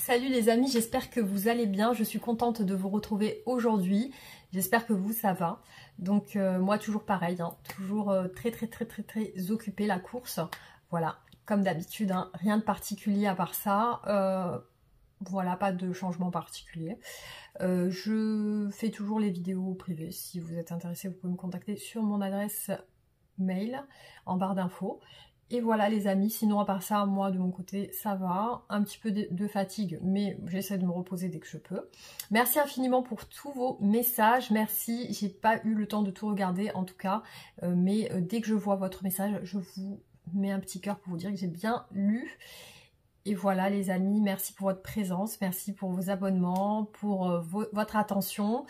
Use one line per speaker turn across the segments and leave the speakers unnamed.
Salut les amis, j'espère que vous allez bien. Je suis contente de vous retrouver aujourd'hui. J'espère que vous, ça va. Donc moi, toujours pareil, hein, toujours très occupée la course. Voilà, comme d'habitude, hein, rien de particulier à part ça. Voilà, pas de changement particulier. Je fais toujours les vidéos privées. Si vous êtes intéressé, vous pouvez me contacter sur mon adresse mail en barre d'infos. Et voilà les amis, sinon à part ça, moi de mon côté, ça va. Un petit peu de fatigue, mais j'essaie de me reposer dès que je peux. Merci infiniment pour tous vos messages. Merci, j'ai pas eu le temps de tout regarder en tout cas. Mais dès que je vois votre message, je vous mets un petit cœur pour vous dire que j'ai bien lu. Et voilà les amis, merci pour votre présence, merci pour vos abonnements, pour votre attention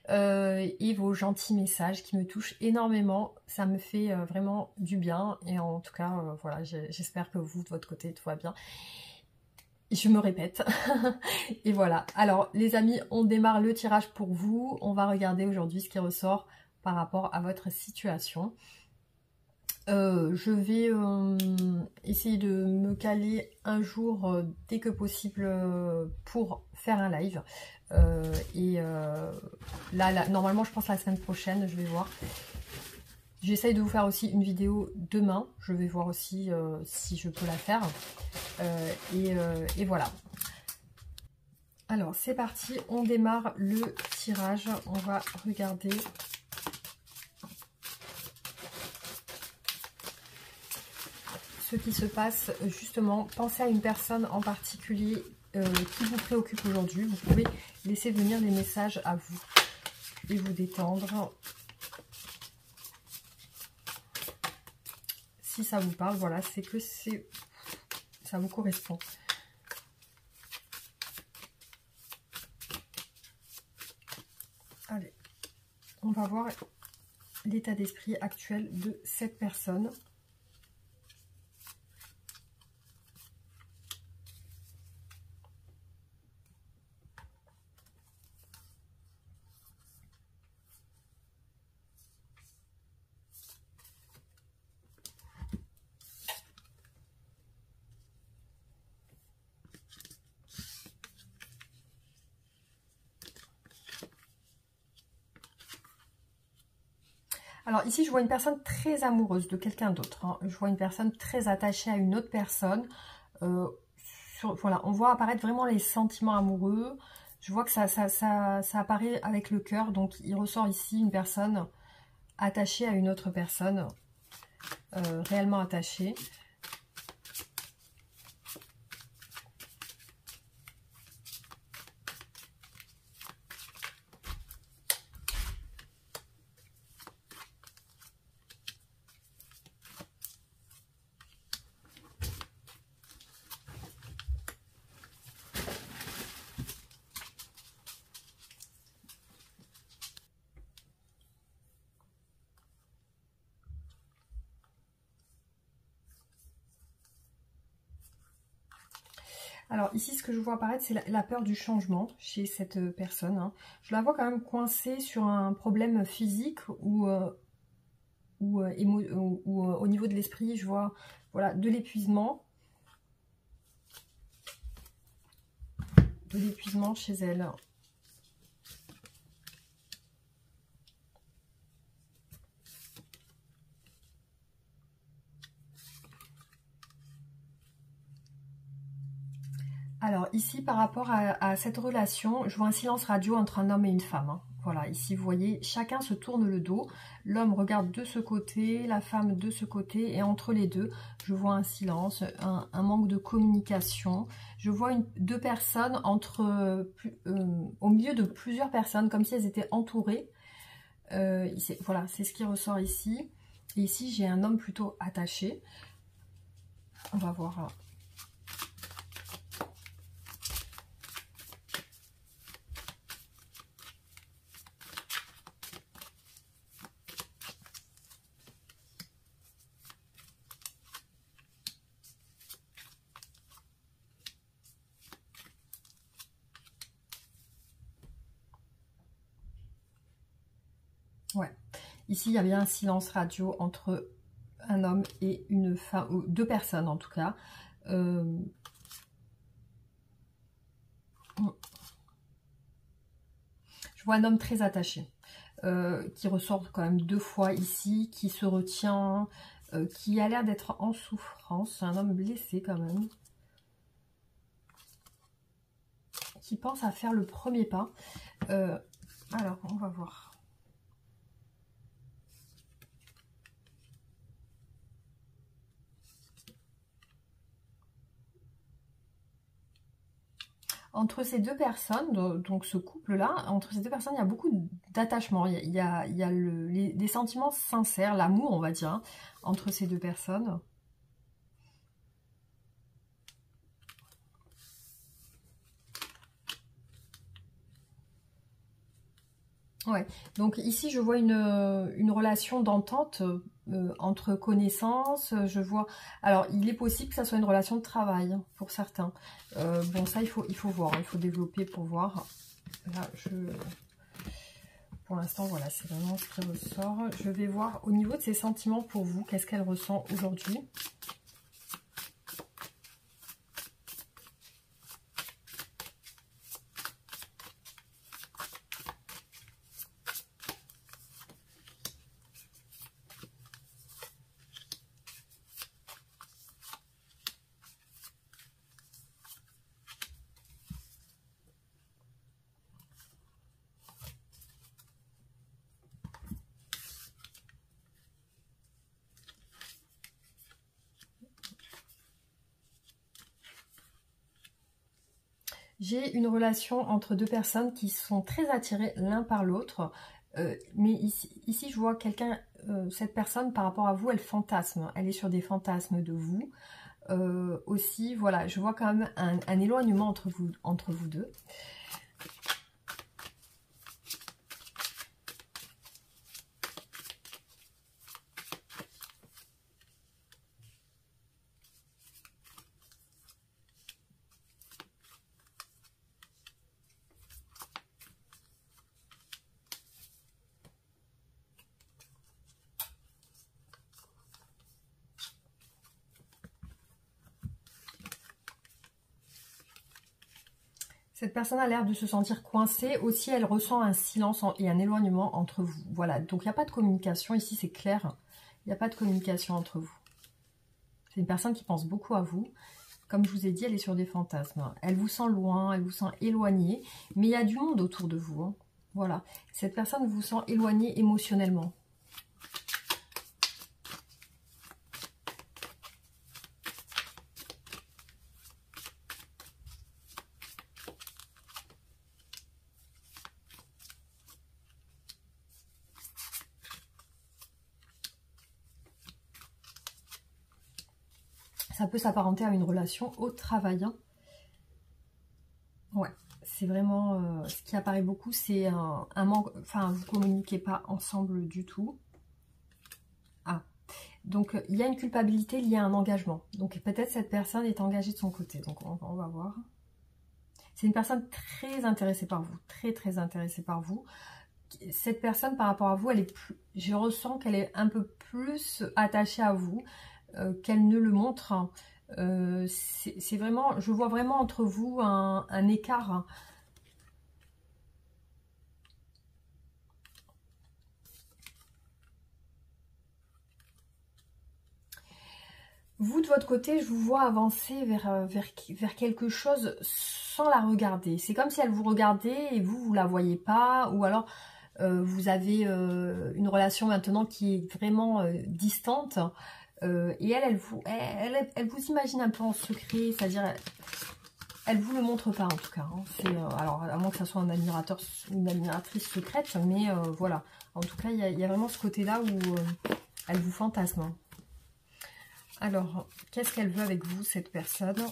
et vos gentils messages qui me touchent énormément. Ça me fait vraiment du bien et en tout cas, voilà, j'espère que vous, de votre côté, tout va bien. Je me répète. Et voilà. Alors les amis, on démarre le tirage pour vous. On va regarder aujourd'hui ce qui ressort par rapport à votre situation. Je vais essayer de me caler un jour dès que possible pour faire un live. Là, normalement, je pense la semaine prochaine, je vais voir. J'essaye de vous faire aussi une vidéo demain. Je vais voir aussi si je peux la faire. Et voilà. Alors, c'est parti. On démarre le tirage. On va regarder... ce qui se passe justement. Pensez à une personne en particulier qui vous préoccupe aujourd'hui. Vous pouvez laisser venir les messages à vous et vous détendre. Si ça vous parle, voilà, c'est que ça vous correspond. Allez, on va voir l'état d'esprit actuel de cette personne. Alors ici, je vois une personne très amoureuse de quelqu'un d'autre. Hein. Je vois une personne très attachée à une autre personne. Voilà, on voit apparaître vraiment les sentiments amoureux. Je vois que ça apparaît avec le cœur. Donc il ressort ici une personne attachée à une autre personne. Réellement attachée. Alors ici, ce que je vois apparaître, c'est la peur du changement chez cette personne. Hein. Je la vois quand même coincée sur un problème physique ou au niveau de l'esprit, je vois voilà, de l'épuisement. De l'épuisement chez elle. Alors ici, par rapport à cette relation, je vois un silence radio entre un homme et une femme. Hein. Voilà, ici vous voyez, chacun se tourne le dos. L'homme regarde de ce côté, la femme de ce côté. Et entre les deux, je vois un silence, un manque de communication. Je vois deux personnes au milieu de plusieurs personnes, comme si elles étaient entourées. Voilà, c'est ce qui ressort ici. Et ici, j'ai un homme plutôt attaché. On va voir... Ouais, ici il y a bien un silence radio entre un homme et une femme, ou deux personnes en tout cas. Je vois un homme très attaché, qui ressort quand même 2 fois ici, qui se retient, qui a l'air d'être en souffrance. C'est un homme blessé quand même, qui pense à faire le premier pas. Alors, on va voir. Entre ces deux personnes, donc ce couple-là, entre ces deux personnes, il y a beaucoup d'attachement. Il y a des sentiments sincères, l'amour, on va dire, hein, entre ces deux personnes. Ouais, donc ici je vois une relation d'entente entre connaissances, je vois... Alors il est possible que ça soit une relation de travail hein, pour certains. Bon ça il faut voir, il faut développer pour voir. Là pour l'instant voilà, c'est vraiment ce qui ressort. Je vais voir au niveau de ses sentiments pour vous, qu'est-ce qu'elle ressent aujourd'hui. J'ai une relation entre deux personnes qui sont très attirées l'un par l'autre. Mais ici, je vois quelqu'un, cette personne par rapport à vous, elle fantasme. Elle est sur des fantasmes de vous. Aussi, voilà, je vois quand même un éloignement entre vous deux. Cette personne a l'air de se sentir coincée. Aussi, elle ressent un silence et un éloignement entre vous. Voilà, donc il n'y a pas de communication. Ici, c'est clair. Il n'y a pas de communication entre vous. C'est une personne qui pense beaucoup à vous. Comme je vous ai dit, elle est sur des fantasmes. Elle vous sent loin, elle vous sent éloigné. Mais il y a du monde autour de vous. Hein. Voilà. Cette personne vous sent éloigné émotionnellement. Ça peut s'apparenter à une relation au travail. Hein. Ouais, c'est vraiment... ce qui apparaît beaucoup, c'est un manque... Enfin, vous ne communiquez pas ensemble du tout. Ah, donc il y a une culpabilité liée à un engagement. Donc peut-être cette personne est engagée de son côté. Donc on va voir. C'est une personne très intéressée par vous. Très, très intéressée par vous. Cette personne, par rapport à vous, elle est plus... Je ressens qu'elle est un peu plus attachée à vous. Qu'elle ne le montre. C'est vraiment, je vois vraiment entre vous un écart. Vous, de votre côté, je vous vois avancer vers quelque chose sans la regarder. C'est comme si elle vous regardait et vous ne la voyez pas. Ou alors, vous avez une relation maintenant qui est vraiment distante. Et elle vous imagine un peu en secret, c'est-à-dire elle vous le montre pas en tout cas. Hein. Alors à moins que ça soit un admirateur ou une admiratrice secrète, mais voilà. En tout cas, il y a vraiment ce côté-là où elle vous fantasme. Hein. Alors, qu'est-ce qu'elle veut avec vous, cette personne ?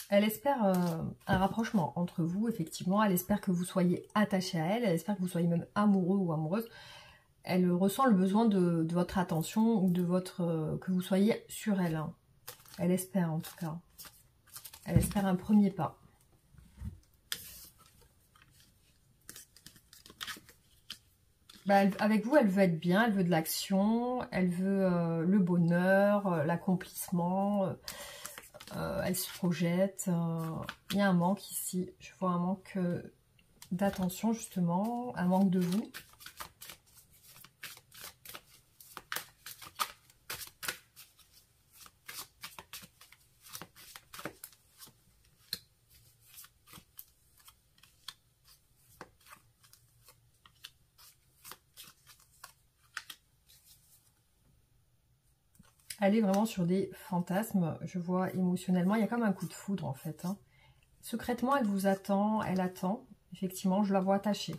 Elle espère un rapprochement entre vous, effectivement. Elle espère que vous soyez attaché à elle. Elle espère que vous soyez même amoureux ou amoureuse. Elle ressent le besoin de votre attention ou de votre que vous soyez sur elle. Hein. Elle espère en tout cas. Elle espère un premier pas. Bah, avec vous, elle veut être bien, elle veut de l'action, elle veut le bonheur, l'accomplissement, elle se projette. Il y a un manque ici, je vois un manque d'attention justement, un manque de vous. Elle est vraiment sur des fantasmes, je vois émotionnellement, il y a comme un coup de foudre en fait. Hein. Secrètement, elle vous attend, elle attend. Effectivement, je la vois attachée.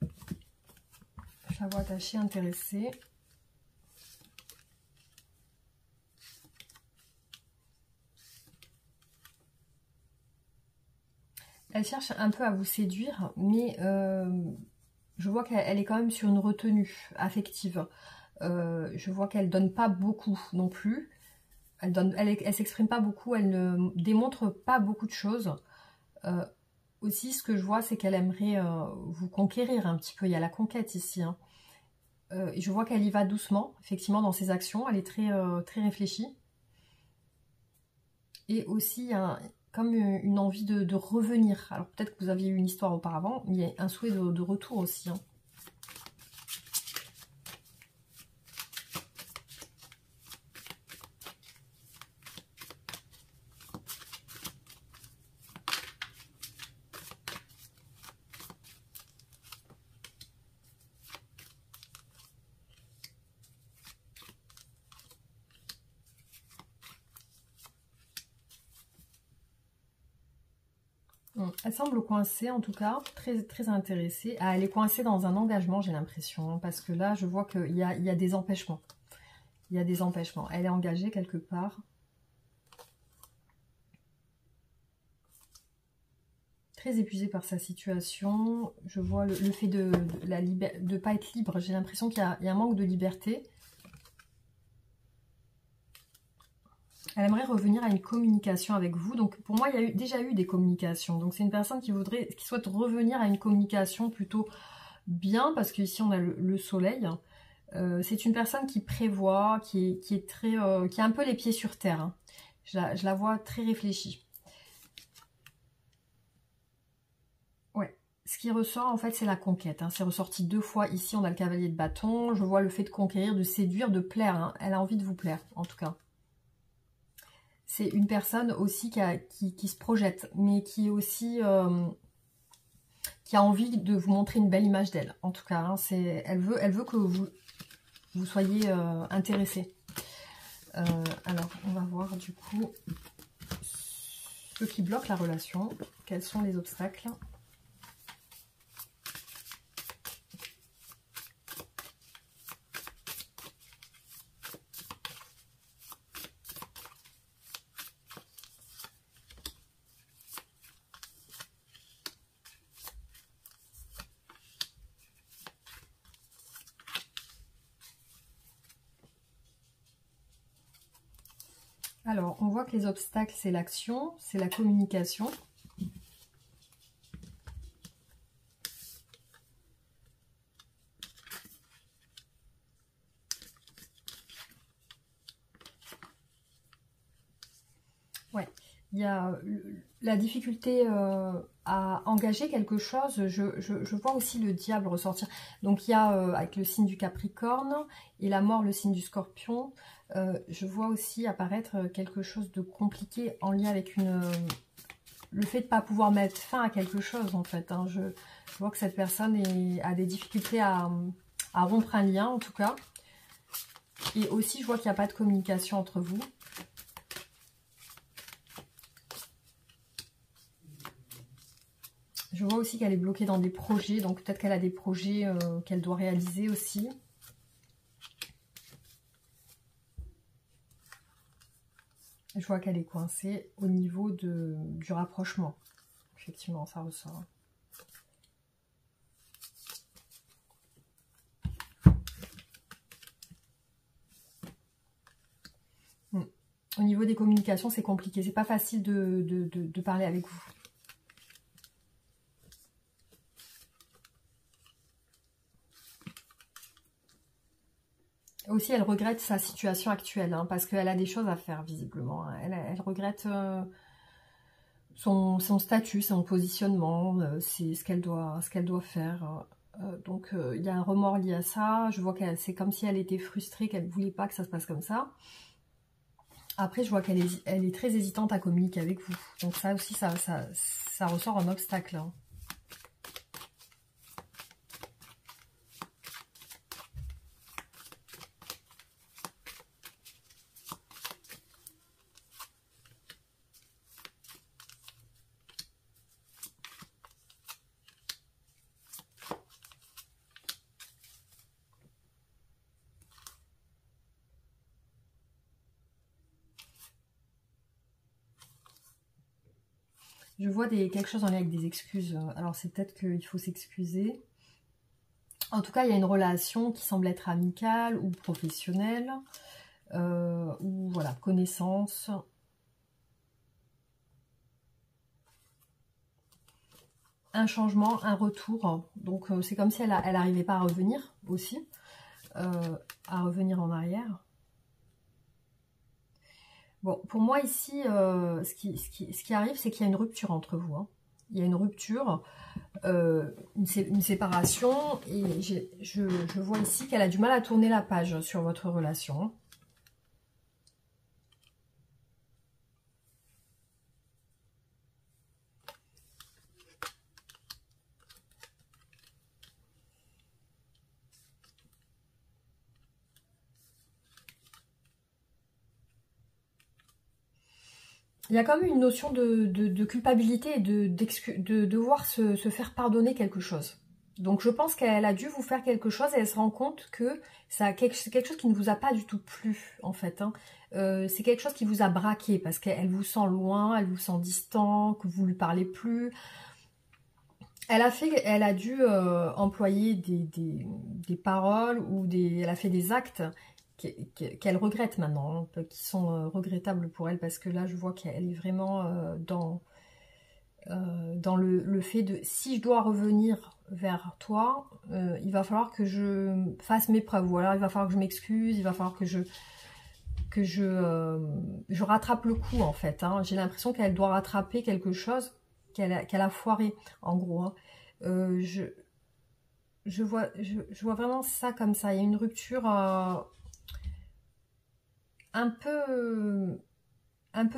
Je la vois attachée, intéressée. Elle cherche un peu à vous séduire, mais je vois qu'elle est quand même sur une retenue affective. Je vois qu'elle donne pas beaucoup non plus. Elle s'exprime pas beaucoup, elle ne démontre pas beaucoup de choses. Aussi, ce que je vois, c'est qu'elle aimerait vous conquérir un petit peu. Il y a la conquête ici. Hein. Je vois qu'elle y va doucement, effectivement, dans ses actions. Elle est très réfléchie. Et aussi, il y a comme une envie de revenir. Alors, peut-être que vous aviez eu une histoire auparavant, mais il y a un souhait de retour aussi. Hein. Elle semble coincée en tout cas, très intéressée. Ah, elle est coincée dans un engagement, j'ai l'impression, hein, parce que là, je vois qu'il y a des empêchements. Il y a des empêchements. Elle est engagée quelque part. Très épuisée par sa situation. Je vois le fait de ne pas être libre. J'ai l'impression qu'il y a un manque de liberté. Elle aimerait revenir à une communication avec vous. Donc pour moi, il y a déjà eu des communications. Donc c'est une personne qui souhaite revenir à une communication plutôt bien, parce qu'ici on a le soleil. C'est une personne qui prévoit, qui a un peu les pieds sur terre. Hein. Je la vois très réfléchie. Ouais. Ce qui ressort en fait, c'est la conquête. Hein. C'est ressorti 2 fois. Ici, on a le cavalier de bâton. Je vois le fait de conquérir, de séduire, de plaire. Hein. Elle a envie de vous plaire, en tout cas. C'est une personne aussi qui se projette, mais qui est aussi qui a envie de vous montrer une belle image d'elle. En tout cas, hein, elle veut que vous soyez intéressé. Alors, on va voir du coup ce qui bloque la relation. Quels sont les obstacles ? Alors, on voit que les obstacles, c'est l'action, c'est la communication. Ouais, il y a la difficulté à engager quelque chose. Je vois aussi le diable ressortir. Donc, il y a avec le signe du Capricorne et la mort, le signe du Scorpion. Je vois aussi apparaître quelque chose de compliqué en lien avec le fait de ne pas pouvoir mettre fin à quelque chose, en fait. Hein. Je vois que cette personne a des difficultés à rompre un lien, en tout cas. Et aussi, je vois qu'il n'y a pas de communication entre vous. Je vois aussi qu'elle est bloquée dans des projets, donc peut-être qu'elle a des projets qu'elle doit réaliser aussi. Je vois qu'elle est coincée au niveau du rapprochement. Effectivement, ça ressort. Au niveau des communications, c'est compliqué. C'est pas facile de parler avec vous. Aussi, elle regrette sa situation actuelle, hein, parce qu'elle a des choses à faire, visiblement. Elle regrette son statut, son positionnement, c'est ce qu'elle doit faire. Donc, il y a un remords lié à ça. Je vois que c'est comme si elle était frustrée, qu'elle ne voulait pas que ça se passe comme ça. Après, je vois qu'elle est très hésitante à communiquer avec vous. Donc ça aussi, ça ressort en obstacle, hein. Je vois quelque chose en lien avec des excuses. Alors, c'est peut-être qu'il faut s'excuser. En tout cas, il y a une relation qui semble être amicale ou professionnelle. Ou voilà, connaissance. Un changement, un retour. Donc, c'est comme si elle n'arrivait pas à revenir aussi. À revenir en arrière. Bon, pour moi ici, ce qui arrive, c'est qu'il y a une rupture entre vous, hein. Il y a une rupture, une séparation, et je vois ici qu'elle a du mal à tourner la page sur votre relation. Il y a quand même une notion de culpabilité et de devoir se faire pardonner quelque chose. Donc je pense qu'elle a dû vous faire quelque chose et elle se rend compte que c'est quelque chose qui ne vous a pas du tout plu en fait, hein. C'est quelque chose qui vous a braqué parce qu'elle vous sent loin, elle vous sent distant, que vous ne lui parlez plus. Elle a dû employer des paroles ou elle a fait des actes qu'elle regrette maintenant, hein, qui sont regrettables pour elle, parce que là je vois qu'elle est vraiment dans le fait de si je dois revenir vers toi, il va falloir que je fasse mes preuves, ou alors il va falloir que je m'excuse, il va falloir que je rattrape le coup en fait, hein. J'ai l'impression qu'elle doit rattraper quelque chose qu'elle a foiré en gros, hein. Je vois vraiment ça comme ça. Il y a une rupture un peu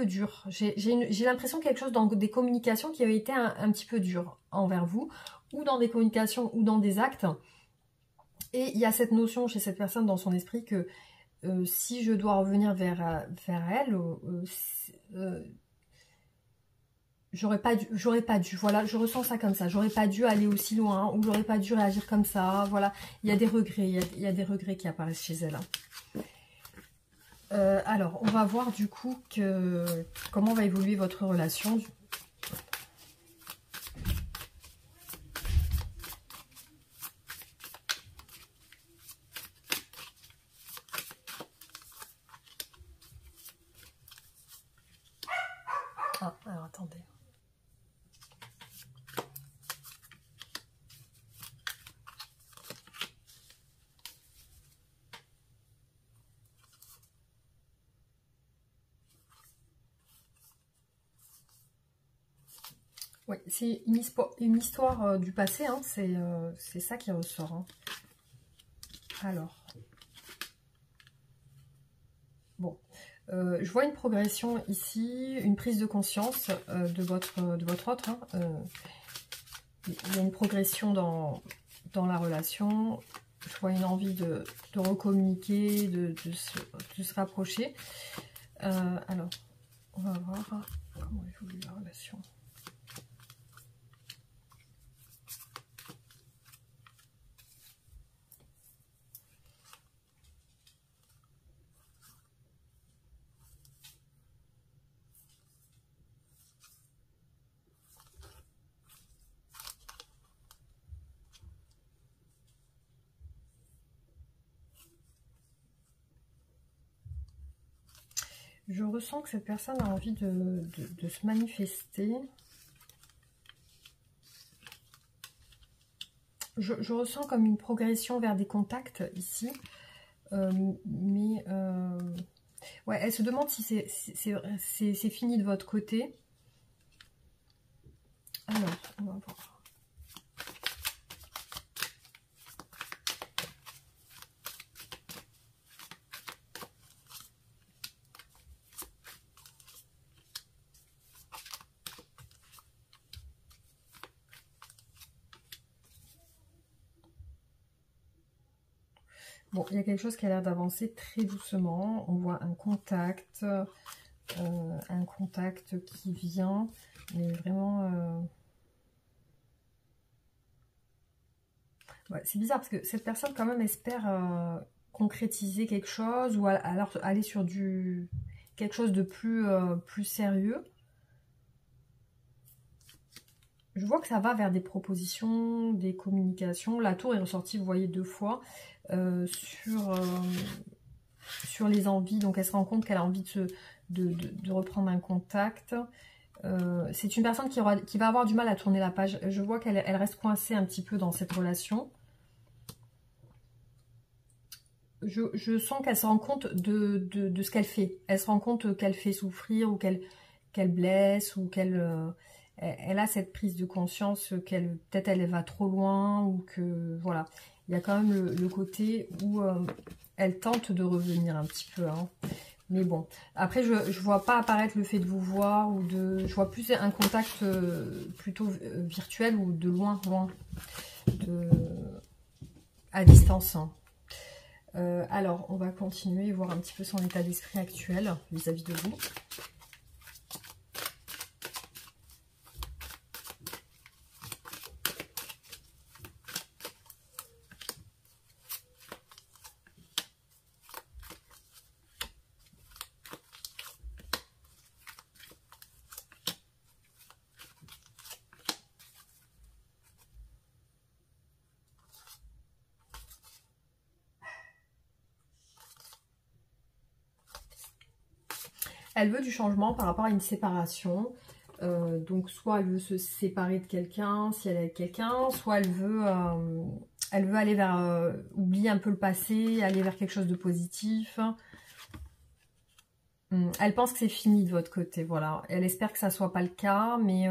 dure. J'ai l'impression quelque chose dans des communications qui avaient été un petit peu dures envers vous, ou dans des communications ou dans des actes. Et il y a cette notion chez cette personne dans son esprit que si je dois revenir vers elle, j'aurais pas dû, voilà, je ressens ça comme ça, j'aurais pas dû aller aussi loin, ou j'aurais pas dû réagir comme ça, voilà, il y a des regrets, il y a des regrets qui apparaissent chez elle, hein. Alors, on va voir du coup comment va évoluer votre relation. Ah, alors attendez. Oui, c'est une histoire du passé, hein, c'est ça qui ressort, hein. Alors, bon, je vois une progression ici, une prise de conscience de votre autre, hein. Il y a une progression dans la relation. Je vois une envie de recommuniquer, de se rapprocher. Alors, on va voir comment évolue la relation. Je ressens que cette personne a envie de se manifester. Je ressens comme une progression vers des contacts ici. Ouais, elle se demande si c'est fini de votre côté. Alors, on va voir. Bon, il y a quelque chose qui a l'air d'avancer très doucement. On voit un contact qui vient, mais vraiment... Ouais, c'est bizarre parce que cette personne quand même espère concrétiser quelque chose ou alors aller sur quelque chose de plus sérieux. Je vois que ça va vers des propositions, des communications. La tour est ressortie, vous voyez, 2 fois sur les envies. Donc elle se rend compte qu'elle a envie de reprendre un contact. C'est une personne qui va avoir du mal à tourner la page. Je vois qu'elle reste coincée un petit peu dans cette relation. Je sens qu'elle se rend compte de ce qu'elle fait. Elle se rend compte qu'elle fait souffrir ou qu'elle blesse ou qu'elle... elle a cette prise de conscience qu'elle peut-être elle va trop loin ou que voilà, il y a quand même le côté où elle tente de revenir un petit peu, hein. Mais bon, après je vois pas apparaître le fait de vous voir ou je vois plus un contact plutôt virtuel ou de loin, à distance, hein. Alors on va continuer et voir un petit peu son état d'esprit actuel vis-à-vis de vous. Elle veut du changement par rapport à une séparation. Donc soit elle veut se séparer de quelqu'un, si elle est avec quelqu'un, soit elle veut aller vers... oublier un peu le passé, aller vers quelque chose de positif. Elle pense que c'est fini de votre côté, voilà. Elle espère que ça ne soit pas le cas, mais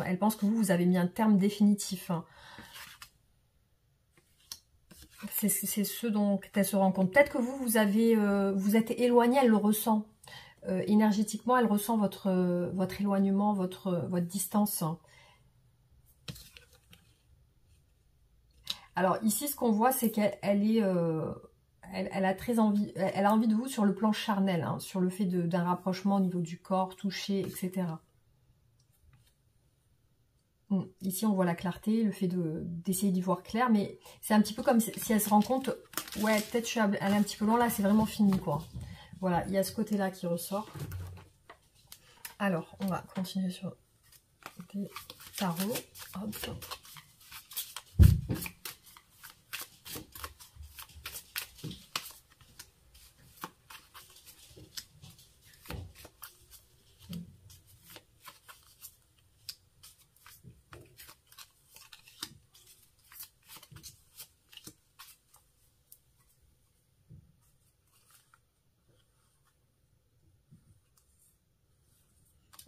elle pense que vous avez mis un terme définitif. C'est ce dont elle se rend compte. Peut-être que vous êtes éloigné, elle le ressent. Énergétiquement, elle ressent votre éloignement, votre distance. Alors ici, ce qu'on voit, c'est qu'elle a très envie, elle a envie de vous sur le plan charnel, hein, sur le fait d'un rapprochement au niveau du corps, toucher, etc. Ici, on voit la clarté, le fait d'essayer d'y voir clair, mais c'est un petit peu comme si elle se rend compte, ouais, peut-être elle est un petit peu loin, là, c'est vraiment fini, quoi. Voilà, il y a ce côté-là qui ressort. Alors, on va continuer sur des tarots. Hop.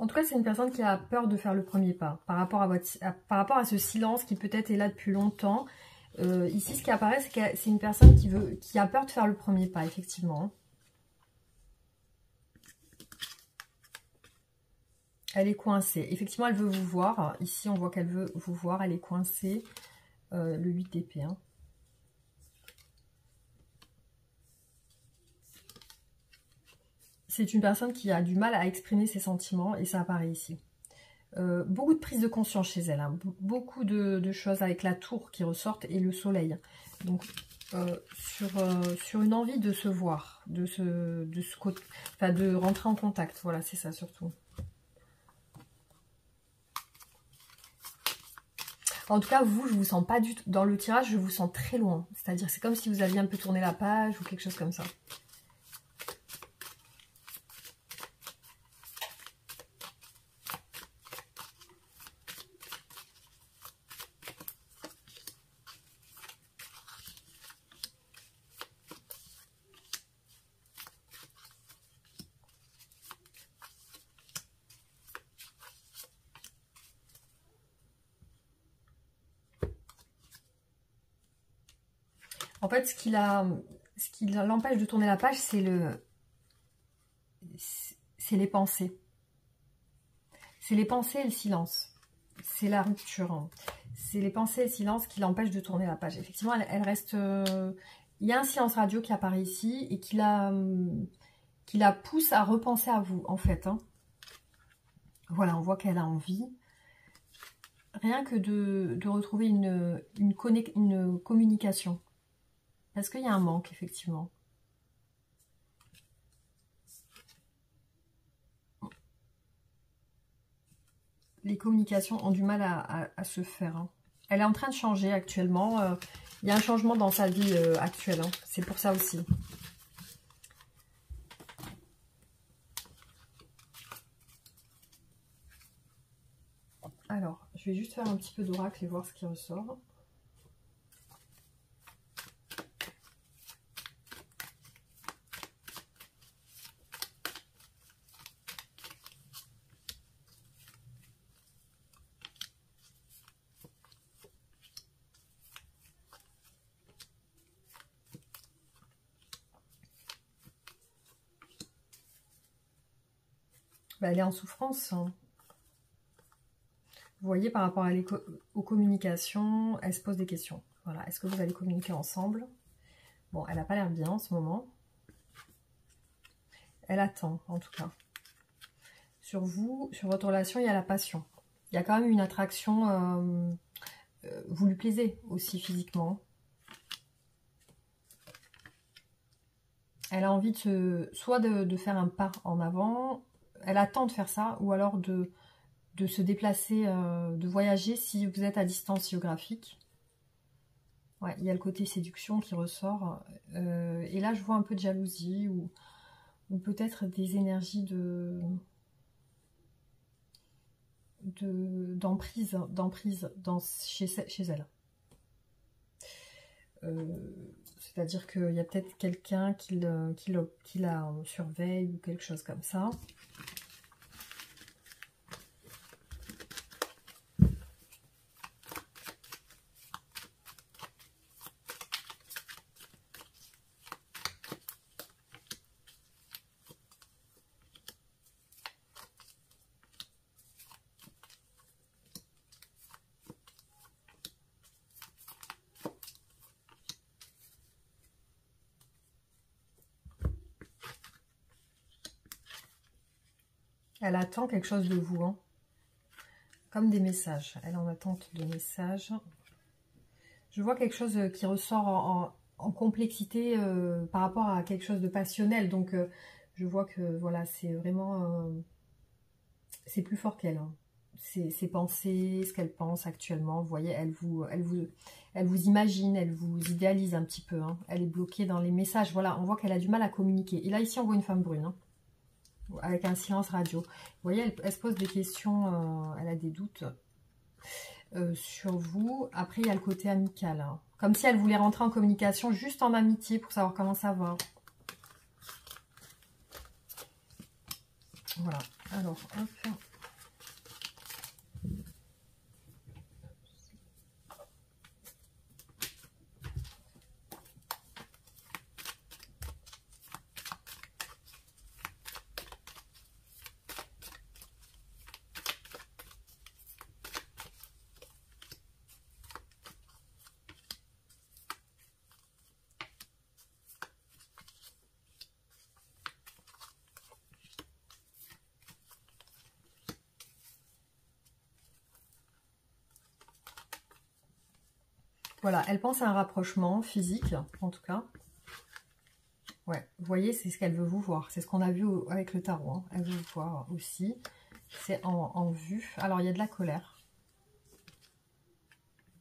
En tout cas, c'est une personne qui a peur de faire le premier pas par rapport à ce silence qui peut-être est là depuis longtemps. Ici, ce qui apparaît, c'est que c'est une personne qui a peur de faire le premier pas, effectivement. Elle est coincée. Effectivement, elle veut vous voir. Ici, on voit qu'elle veut vous voir. Elle est coincée. Le 8 d'épée. Hein. C'est une personne qui a du mal à exprimer ses sentiments et ça apparaît ici. Beaucoup de prise de conscience chez elle, hein. Beaucoup de choses avec la tour qui ressortent et le soleil. Donc sur une envie de se voir, de rentrer en contact. Voilà, c'est ça surtout. En tout cas, vous, je vous sens pas du tout dans le tirage, je vous sens très loin. C'est-à-dire, c'est comme si vous aviez un peu tourné la page ou quelque chose comme ça. En fait, ce qui l'empêche de tourner la page, c'est les pensées. C'est les pensées et le silence. C'est la rupture. Hein. C'est les pensées et le silence qui l'empêchent de tourner la page. Effectivement, elle reste... il y a un silence radio qui apparaît ici et qui la pousse à repenser à vous, en fait. Hein. Voilà, on voit qu'elle a envie. Rien que de retrouver une communication. Parce qu'il y a un manque, effectivement. Les communications ont du mal à se faire. Hein. Elle est en train de changer actuellement. Il y a un changement dans sa vie actuelle. Hein. C'est pour ça aussi. Alors, je vais juste faire un petit peu d'oracle et voir ce qui ressort. Bah, elle est en souffrance. Hein. Vous voyez, par rapport aux communications, elle se pose des questions. Voilà, est-ce que vous allez communiquer ensemble? Bon, elle n'a pas l'air bien en ce moment. Elle attend, en tout cas. Sur vous, sur votre relation, il y a la passion. Il y a quand même une attraction. Vous lui plaisez aussi physiquement. Elle a envie soit de faire un pas en avant. Elle attend de faire ça, ou alors de se déplacer, de voyager si vous êtes à distance géographique. Ouais, il y a le côté séduction qui ressort. Et là, je vois un peu de jalousie ou peut-être des énergies d'emprise chez elle. C'est-à-dire qu'il y a peut-être quelqu'un qui la surveille ou quelque chose comme ça. Elle attend quelque chose de vous, hein. Comme des messages. Elle est en attente de messages. Je vois quelque chose qui ressort en complexité par rapport à quelque chose de passionnel. Donc, je vois que voilà, c'est vraiment... c'est plus fort qu'elle. Hein. Ses pensées, ce qu'elle pense actuellement. Vous voyez, elle vous imagine, elle vous idéalise un petit peu. Hein. Elle est bloquée dans les messages. Voilà, on voit qu'elle a du mal à communiquer. Et là, ici, on voit une femme brune. Hein. Avec un silence radio. Vous voyez, elle se pose des questions, elle a des doutes sur vous. Après, il y a le côté amical. Hein. Comme si elle voulait rentrer en communication juste en amitié pour savoir comment ça va. Voilà. Alors, hop. Voilà, elle pense à un rapprochement physique, en tout cas. Ouais, vous voyez, c'est ce qu'elle veut vous voir. C'est ce qu'on a vu avec le tarot. Hein. Elle veut vous voir aussi. C'est en vue. Alors, il y a de la colère.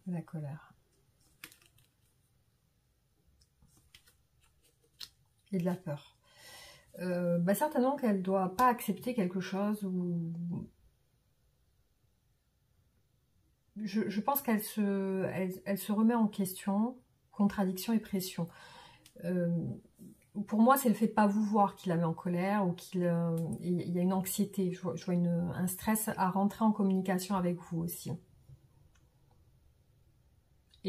De la colère. Et de la peur. Bah, certainement qu'elle ne doit pas accepter quelque chose ou... Je pense qu'elle se remet en question, contradiction et pression. Pour moi, c'est le fait de ne pas vous voir qui la met en colère ou il y a une anxiété. Je vois un stress à rentrer en communication avec vous aussi.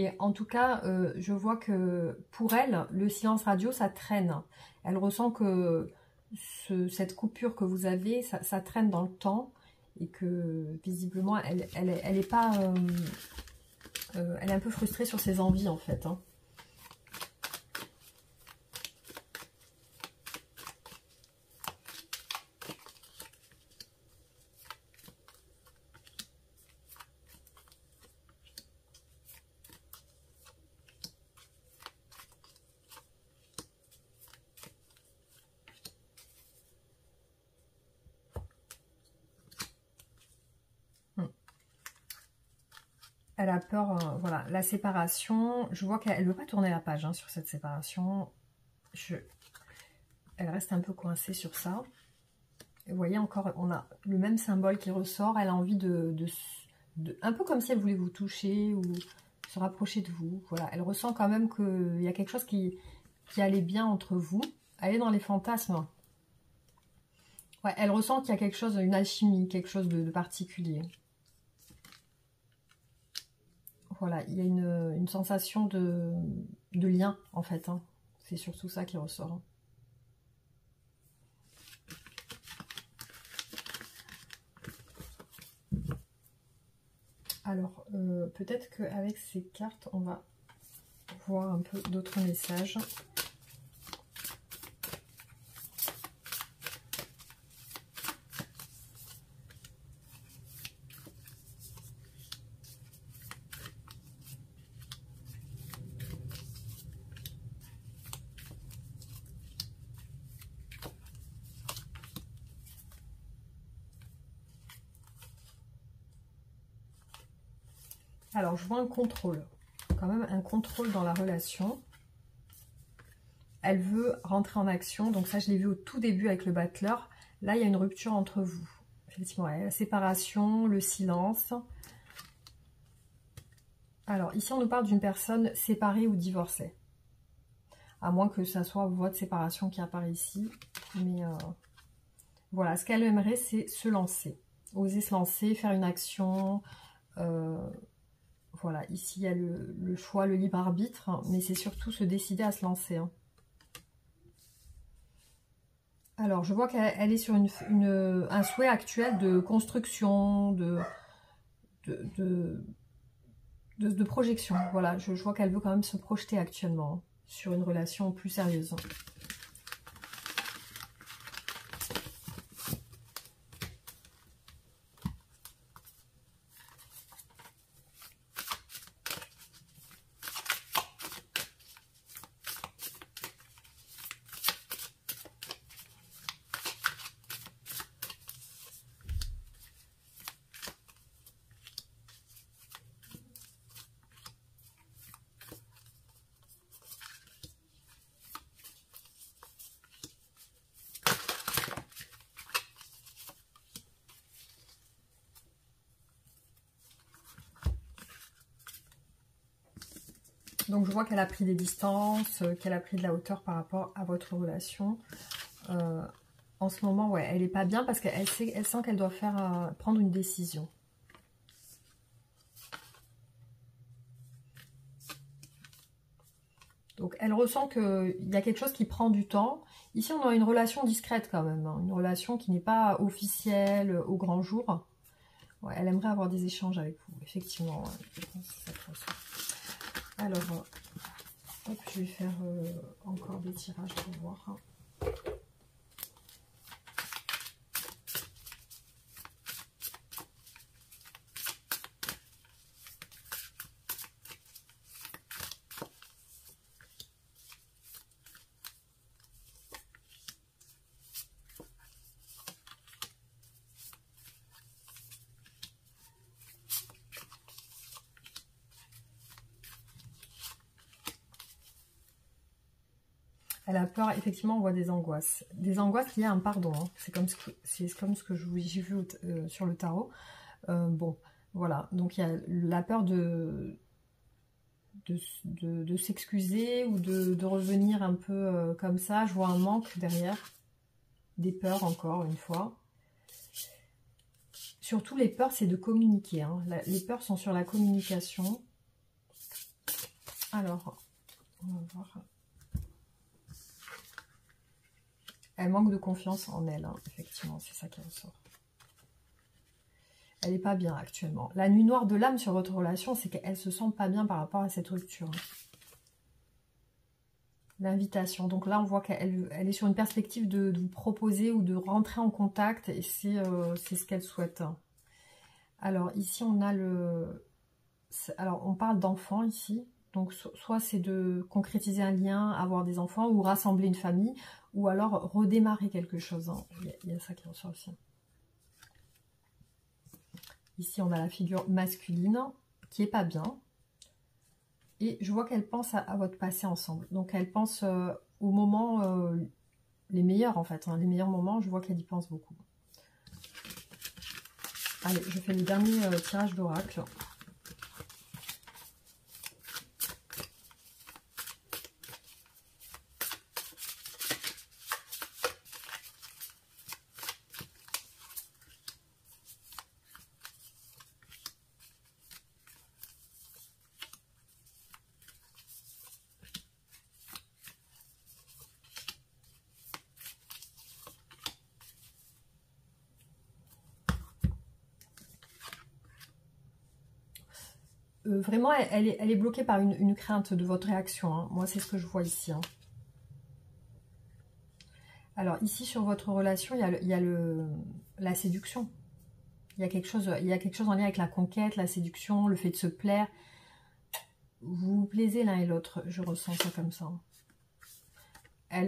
Et en tout cas, je vois que pour elle, le silence radio, ça traîne. Elle ressent que cette coupure que vous avez, ça traîne dans le temps. Et que visiblement, elle est pas... elle est un peu frustrée sur ses envies, en fait. Hein. Elle a peur, voilà, la séparation. Je vois qu'elle ne veut pas tourner la page hein, sur cette séparation. Elle reste un peu coincée sur ça. Et vous voyez encore, on a le même symbole qui ressort. Elle a envie un peu comme si elle voulait vous toucher ou se rapprocher de vous. Voilà, elle ressent quand même qu'il y a quelque chose qui allait bien entre vous. Elle est dans les fantasmes. Ouais, elle ressent qu'il y a quelque chose, une alchimie, quelque chose de particulier. Voilà, il y a une sensation de lien, en fait. Hein. C'est surtout ça qui ressort. Alors, peut-être qu'avec ces cartes, on va voir un peu d'autres messages. Alors, je vois un contrôle, quand même un contrôle dans la relation. Elle veut rentrer en action, donc ça je l'ai vu au tout début avec le battleur. Là, il y a une rupture entre vous. Effectivement, la séparation, le silence. Alors, ici on nous parle d'une personne séparée ou divorcée. À moins que ça soit votre séparation qui apparaît ici. Mais voilà, ce qu'elle aimerait, c'est se lancer. Oser se lancer, faire une action... Voilà, ici il y a le choix, le libre arbitre, hein, mais c'est surtout se décider à se lancer. Hein. Alors, je vois qu'elle est sur un souhait actuel de construction, de projection. Voilà, je vois qu'elle veut quand même se projeter actuellement hein, sur une relation plus sérieuse. Donc je vois qu'elle a pris des distances, qu'elle a pris de la hauteur par rapport à votre relation. En ce moment, ouais, elle n'est pas bien parce qu'elle sent qu'elle doit prendre une décision. Donc elle ressent qu'il y a quelque chose qui prend du temps. Ici on a une relation discrète quand même, hein, une relation qui n'est pas officielle au grand jour. Ouais, elle aimerait avoir des échanges avec vous, effectivement. Ouais, alors, hop, je vais faire encore des tirages pour voir. Hein. Elle a peur, effectivement, on voit des angoisses. Des angoisses liées à un pardon. Hein. C'est comme ce que j'ai vu sur le tarot. Bon, voilà. Donc, il y a la peur de s'excuser ou de revenir un peu comme ça. Je vois un manque derrière. Des peurs, encore une fois. Surtout, les peurs, c'est de communiquer. Hein. Les peurs sont sur la communication. Alors, on va voir. Elle manque de confiance en elle, hein. Effectivement, c'est ça qui ressort. Elle n'est pas bien actuellement. La nuit noire de l'âme sur votre relation, c'est qu'elle se sent pas bien par rapport à cette rupture. L'invitation. Donc là, on voit qu'elle est sur une perspective de vous proposer ou de rentrer en contact. Et c'est ce qu'elle souhaite. Alors, ici, on a le... Alors, on parle d'enfants ici. Donc, soit c'est de concrétiser un lien, avoir des enfants, ou rassembler une famille, ou alors redémarrer quelque chose. Hein. Il y a ça qui ressort aussi. Ici, on a la figure masculine qui est pas bien. Et je vois qu'elle pense à votre passé ensemble. Donc, elle pense aux moments les meilleurs, en fait. Hein, les meilleurs moments, je vois qu'elle y pense beaucoup. Allez, je fais le dernier tirage d'oracle. Vraiment, elle est bloquée par une crainte de votre réaction. Hein. Moi, c'est ce que je vois ici. Hein. Alors, ici, sur votre relation, il y a la séduction. Il y a quelque chose en lien avec la conquête, la séduction, le fait de se plaire. Vous vous plaisez l'un et l'autre. Je ressens ça comme ça.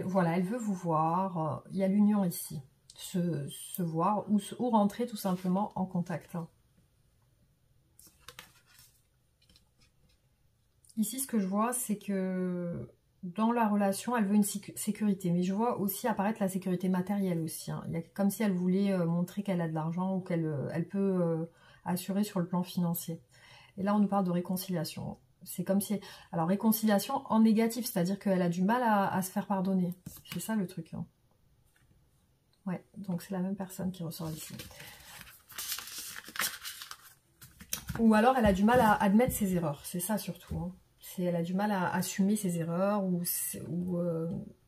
Voilà, elle veut vous voir. Il y a l'union ici. Se voir ou rentrer tout simplement en contact. Hein. Ici, ce que je vois, c'est que dans la relation, elle veut une sécurité. Mais je vois aussi apparaître la sécurité matérielle aussi. Hein. Il y a comme si elle voulait montrer qu'elle a de l'argent ou qu'elle peut assurer sur le plan financier. Et là, on nous parle de réconciliation. C'est comme si... Alors, réconciliation en négatif, c'est-à-dire qu'elle a du mal à se faire pardonner. C'est ça le truc. Hein. Ouais, donc c'est la même personne qui ressort ici. Ou alors, elle a du mal à admettre ses erreurs. C'est ça surtout. Hein. Elle a du mal à assumer ses erreurs ou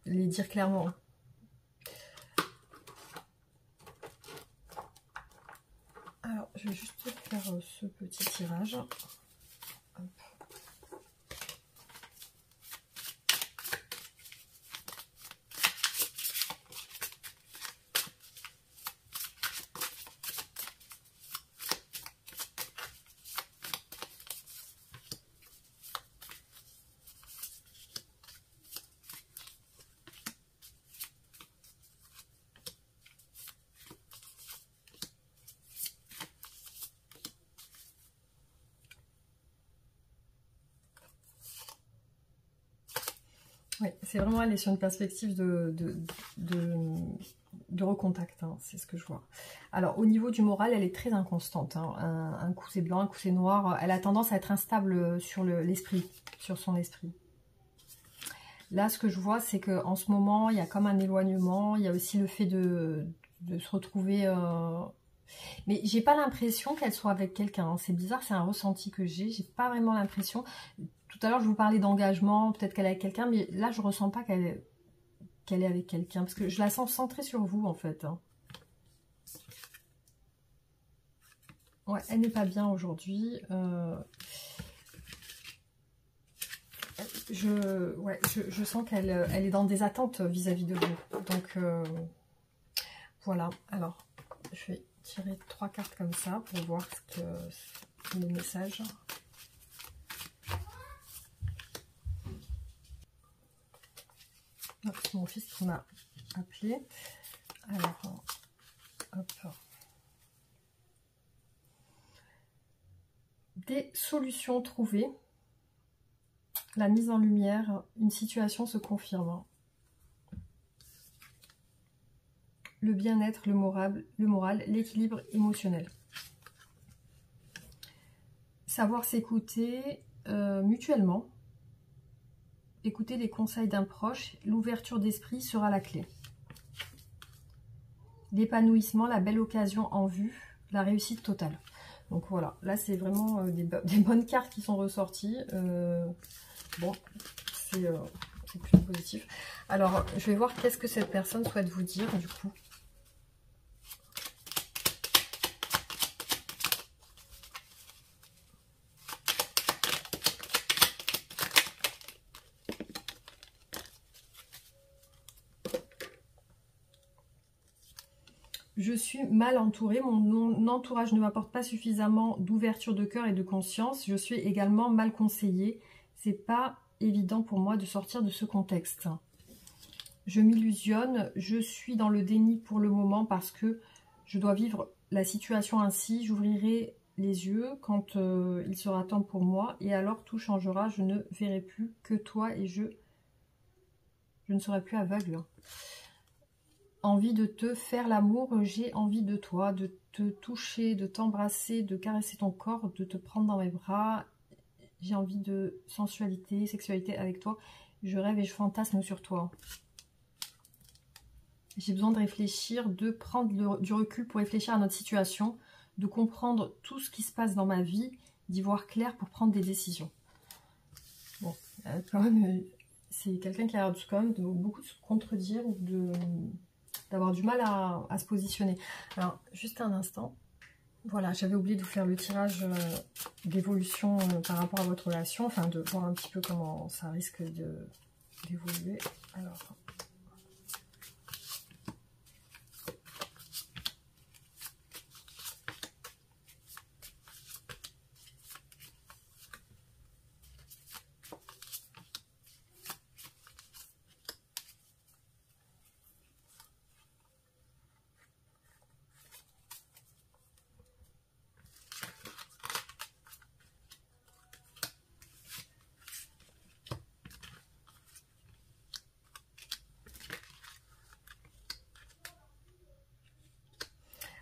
les dire clairement. Alors, je vais juste faire ce petit tirage. Hop. Oui, c'est vraiment, elle est sur une perspective de recontact, hein, c'est ce que je vois. Alors, au niveau du moral, elle est très inconstante. Hein. Un coup c'est blanc, un coup c'est noir. Elle a tendance à être instable sur l'esprit, sur son esprit. Là, ce que je vois, c'est qu'en ce moment, il y a comme un éloignement. Il y a aussi le fait de se retrouver... Mais j'ai pas l'impression qu'elle soit avec quelqu'un. Hein. C'est bizarre, c'est un ressenti que j'ai. J'ai pas vraiment l'impression... Tout à l'heure, je vous parlais d'engagement, peut-être qu'elle est avec quelqu'un, mais là, je ressens pas qu'elle est avec quelqu'un, parce que je la sens centrée sur vous, en fait. Hein. Ouais, elle n'est pas bien aujourd'hui. Je sens qu'elle est dans des attentes vis-à-vis de vous. Donc, voilà. Alors, je vais tirer 3 cartes comme ça pour voir le message. C'est mon fils qui m'a appelé. Alors, hop. Des solutions trouvées. La mise en lumière, une situation se confirme. Le bien-être, le moral, l'équilibre émotionnel. Savoir s'écouter mutuellement. Écouter les conseils d'un proche, l'ouverture d'esprit sera la clé. L'épanouissement, la belle occasion en vue, la réussite totale. Donc voilà, là c'est vraiment des bonnes cartes qui sont ressorties. Bon, c'est plutôt positif. Alors, je vais voir qu'est-ce que cette personne souhaite vous dire, du coup. Je suis mal entourée, mon entourage ne m'apporte pas suffisamment d'ouverture de cœur et de conscience. Je suis également mal conseillée. C'est pas évident pour moi de sortir de ce contexte. Je m'illusionne, je suis dans le déni pour le moment parce que je dois vivre la situation ainsi. J'ouvrirai les yeux quand il sera temps pour moi et alors tout changera. Je ne verrai plus que toi et je ne serai plus aveugle. Envie de te faire l'amour, j'ai envie de toi, de te toucher, de t'embrasser, de caresser ton corps, de te prendre dans mes bras. J'ai envie de sensualité, sexualité avec toi. Je rêve et je fantasme sur toi. J'ai besoin de réfléchir, de prendre du recul pour réfléchir à notre situation, de comprendre tout ce qui se passe dans ma vie, d'y voir clair pour prendre des décisions. Bon, quand même, c'est quelqu'un qui a l'air quand même de beaucoup se contredire ou d'avoir du mal à se positionner. Alors, juste un instant. Voilà, j'avais oublié de vous faire le tirage d'évolution par rapport à votre relation, enfin de voir un petit peu comment ça risque d'évoluer. Alors...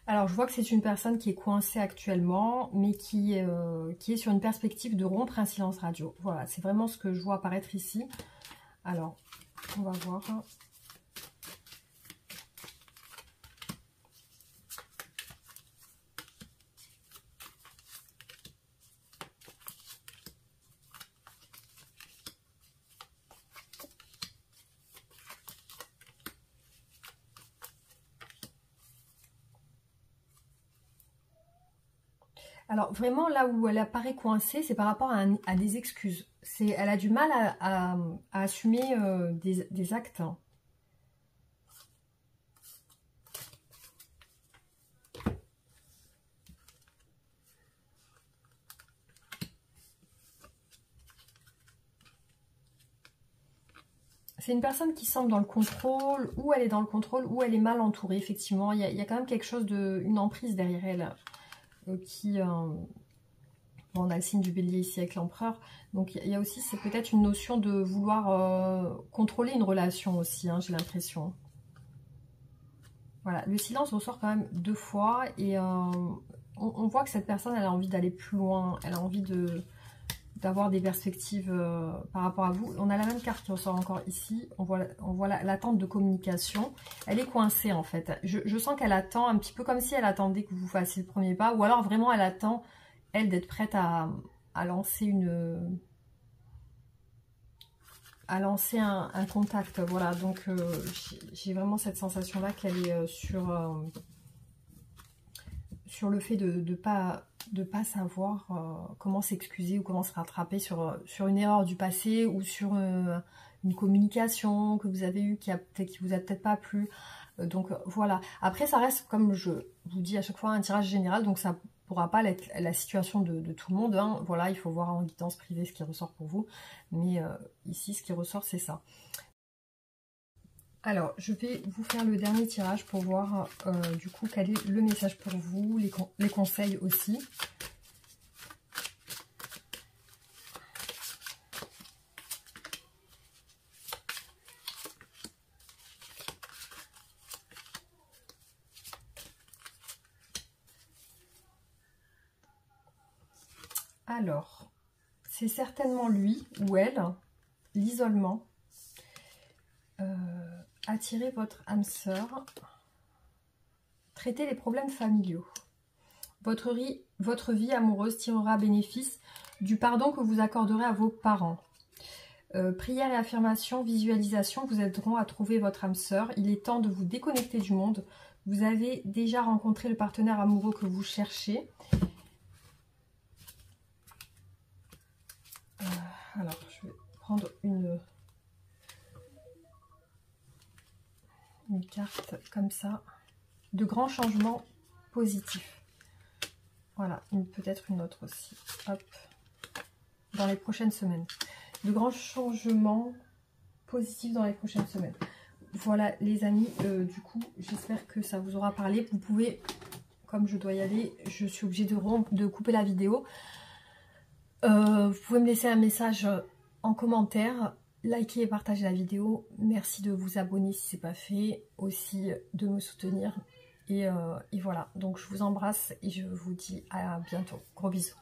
Alors, je vois que c'est une personne qui est coincée actuellement, mais qui est sur une perspective de rompre un silence radio. Voilà, c'est vraiment ce que je vois apparaître ici. Alors, on va voir. Alors, vraiment, là où elle apparaît coincée, c'est par rapport à des excuses. Elle a du mal à assumer des actes. C'est une personne qui semble dans le contrôle, ou elle est dans le contrôle, ou elle est mal entourée, effectivement. Il y a quand même quelque chose une emprise derrière elle qui... Bon, on a le signe du bélier ici avec l'empereur. Donc il y a aussi, c'est peut-être une notion de vouloir contrôler une relation aussi, hein, j'ai l'impression. Voilà, le silence ressort quand même 2 fois. Et on voit que cette personne, elle a envie d'aller plus loin. Elle a envie d'avoir des perspectives par rapport à vous. On a la même carte qui ressort encore ici. On voit l'attente de communication. Elle est coincée en fait. Je sens qu'elle attend un petit peu comme si elle attendait que vous fassiez le premier pas. Ou alors vraiment elle attend... elle, d'être prête à lancer un contact. Voilà, donc j'ai vraiment cette sensation-là qu'elle est sur le fait de pas savoir comment s'excuser ou comment se rattraper sur une erreur du passé ou sur une communication que vous avez eue qui vous a peut-être pas plu. Donc voilà. Après, ça reste, comme je vous dis à chaque fois, un tirage général, donc ça pourra pas être la situation de tout le monde. Hein. Voilà, il faut voir en guidance privée ce qui ressort pour vous. Mais ici, ce qui ressort, c'est ça. Alors, je vais vous faire le dernier tirage pour voir du coup quel est le message pour vous, les conseils aussi. Alors, c'est certainement lui ou elle, l'isolement, attirer votre âme sœur, traiter les problèmes familiaux. Votre vie amoureuse tirera bénéfice du pardon que vous accorderez à vos parents. Prières et affirmations, visualisation vous aideront à trouver votre âme sœur. Il est temps de vous déconnecter du monde. Vous avez déjà rencontré le partenaire amoureux que vous cherchez. Alors, je vais prendre une carte comme ça. De grands changements positifs. Voilà, peut-être une autre aussi. Hop. Dans les prochaines semaines. De grands changements positifs dans les prochaines semaines. Voilà les amis, du coup j'espère que ça vous aura parlé. Vous pouvez, comme je dois y aller, je suis obligée de couper la vidéo. Vous pouvez me laisser un message en commentaire, liker et partager la vidéo. Merci de vous abonner si ce n'est pas fait, aussi de me soutenir. Et voilà, donc je vous embrasse et je vous dis à bientôt. Gros bisous.